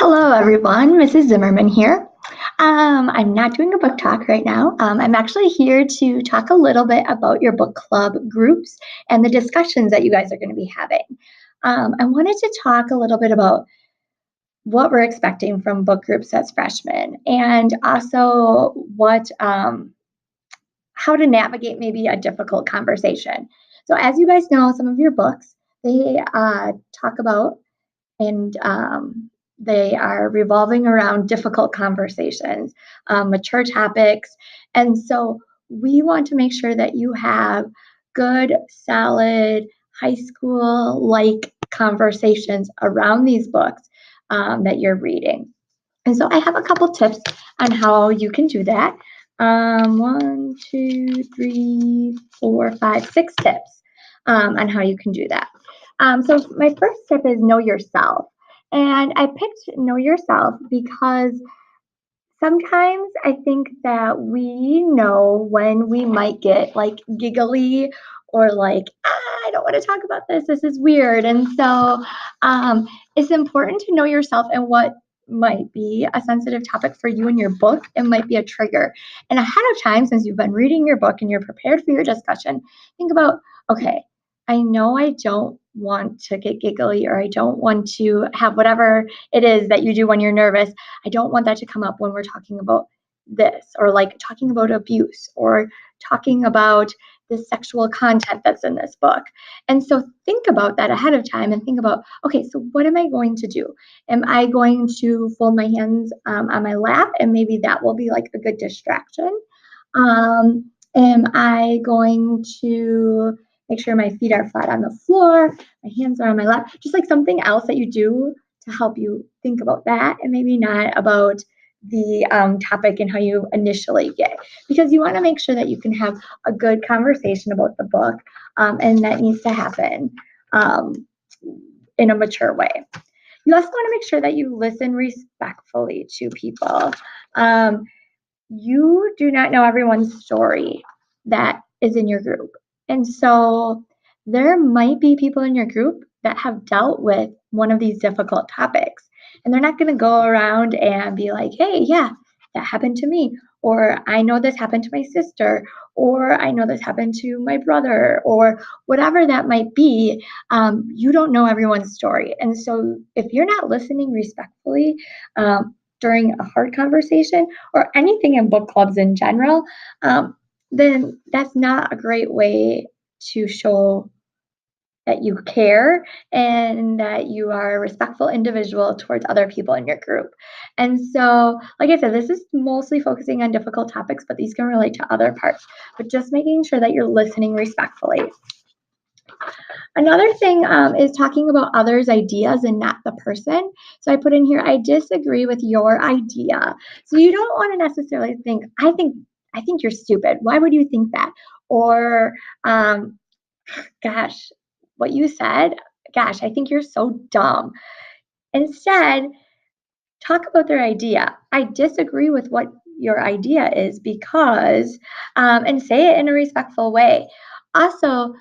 Hello, everyone. Mrs. Zimmerman here. I'm not doing a book talk right now. I'm actually here to talk a little bit about your book club groups and the discussions that you guys are going to be having. I wanted to talk a little bit about what we're expecting from book groups as freshmen and also how to navigate maybe a difficult conversation. So, as you guys know, some of your books, they talk about and they are revolving around difficult conversations, mature topics. And so we want to make sure that you have good, solid, high school like conversations around these books that you're reading. And so I have a couple tips on how you can do that. One, two, three, four, five, six tips on how you can do that. So my first tip is know yourself. And I picked know yourself because sometimes I think that we know when we might get like giggly or like, I don't want to talk about this. This is weird. And so it's important to know yourself and what might be a sensitive topic for you in your book. It might be a trigger. And ahead of time, since you've been reading your book and you're prepared for your discussion, think about, okay, I know I don't want to get giggly or I don't want to have whatever it is that you do when you're nervous. I don't want that to come up when we're talking about this or like talking about abuse or talking about the sexual content that's in this book. And so think about that ahead of time and think about, okay, so what am I going to do? Am I going to fold my hands on my lap and maybe that will be like a good distraction? Am I going to make sure my feet are flat on the floor, my hands are on my lap, just like something else that you do to help you think about that and maybe not about the topic and how you initially get because you want to make sure that you can have a good conversation about the book and that needs to happen um, in a mature way. You also want to make sure that you listen respectfully to people. You do not know everyone's story that is in your group. And so there might be people in your group that have dealt with one of these difficult topics. And they're not going to go around and be like, hey, yeah, that happened to me. Or I know this happened to my sister. Or I know this happened to my brother. Or whatever that might be. You don't know everyone's story. And so if you're not listening respectfully, during a hard conversation or anything in book clubs in general, then that's not a great way to show that you care and that you are a respectful individual towards other people in your group. And so, like I said, this is mostly focusing on difficult topics, but these can relate to other parts. But just making sure that you're listening respectfully. Another thing is talking about others' ideas and not the person. So I put in here, I disagree with your idea. So you don't want to necessarily think, I think you're stupid. Why would you think that? Or, gosh, what you said, gosh, I think you're so dumb. Instead, talk about their idea. I disagree with what your idea is because, and say it in a respectful way. Also,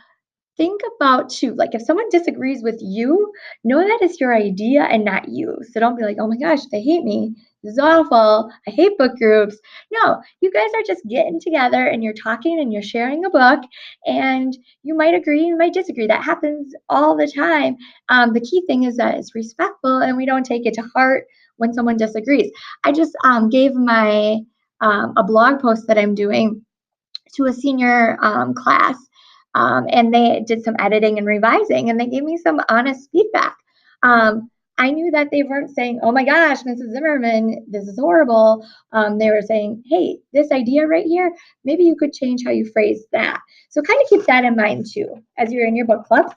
think about too, like if someone disagrees with you, know that it's your idea and not you. So don't be like, oh my gosh, they hate me. This is awful. I hate book groups. No, you guys are just getting together and you're talking and you're sharing a book and you might agree, you might disagree. That happens all the time. The key thing is that it's respectful and we don't take it to heart when someone disagrees. I just gave my a blog post that I'm doing to a senior class and they did some editing and revising and they gave me some honest feedback. I knew that they weren't saying, oh my gosh, Mrs. Zimmerman, this is horrible. They were saying, hey, this idea right here, maybe you could change how you phrase that. So kind of keep that in mind too as you're in your book club.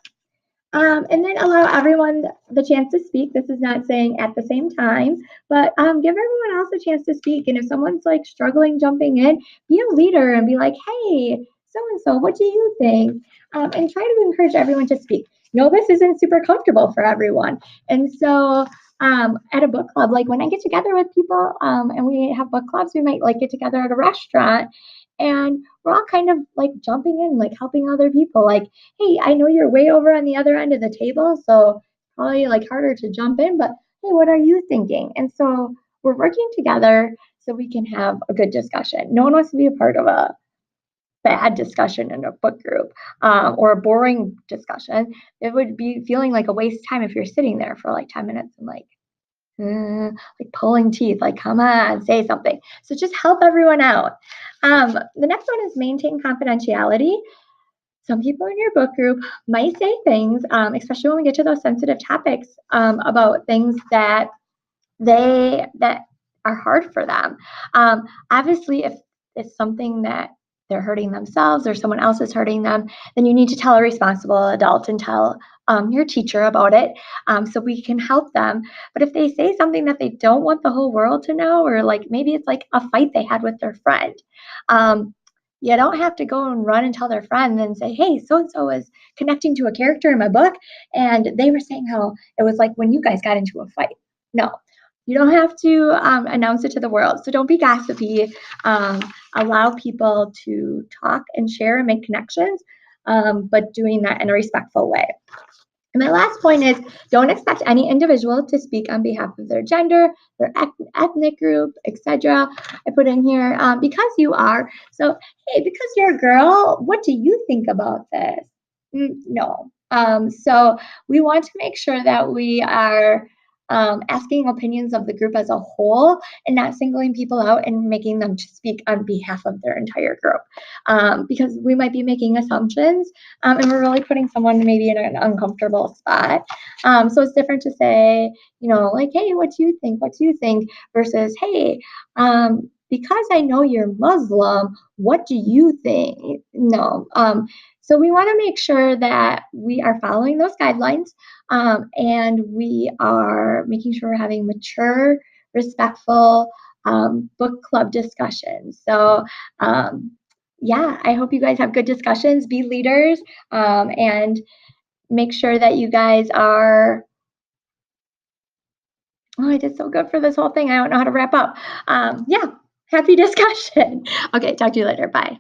And then allow everyone the chance to speak. This is not saying at the same time, but give everyone else a chance to speak. And if someone's like struggling jumping in, be a leader and be like, hey, so and so, what do you think? And try to encourage everyone to speak. No, this isn't super comfortable for everyone. And so at a book club, like when I get together with people and we have book clubs, we might like get together at a restaurant and we're all kind of like jumping in, like helping other people. Like, hey, I know you're way over on the other end of the table, so probably like harder to jump in, but hey, what are you thinking? And so we're working together so we can have a good discussion. No one wants to be a part of a bad discussion in a book group, or a boring discussion. It would be feeling like a waste of time if you're sitting there for like 10 minutes and like pulling teeth, like, come on, say something. So just help everyone out. The next one is maintain confidentiality. Some people in your book group might say things, especially when we get to those sensitive topics, about things that are hard for them. Obviously, if it's something that they're hurting themselves or someone else is hurting them, then you need to tell a responsible adult and tell your teacher about it, so we can help them. But if they say something that they don't want the whole world to know, or like maybe it's like a fight they had with their friend, you don't have to go and run and tell their friend and say, hey, so and so was connecting to a character in my book, and they were saying how it was like when you guys got into a fight. No, you don't have to announce it to the world. So don't be gossipy. Um, Allow people to talk and share and make connections, but doing that in a respectful way. And my last point is, don't expect any individual to speak on behalf of their gender, their ethnic group, etc. I put in here because you are. So, hey, because you're a girl, what do you think about this? No. So we want to make sure that we are asking opinions of the group as a whole and not singling people out and making them to speak on behalf of their entire group, because we might be making assumptions, and we're really putting someone maybe in an uncomfortable spot. So it's different to say, like, hey, what do you think? What do you think? Versus, hey, because I know you're Muslim, what do you think? No. So we want to make sure that we are following those guidelines, and we are making sure we're having mature, respectful book club discussions. So, yeah, I hope you guys have good discussions, be leaders, and make sure that you guys are. Oh, I did so good for this whole thing. I don't know how to wrap up. Yeah, happy discussion. Okay, talk to you later. Bye.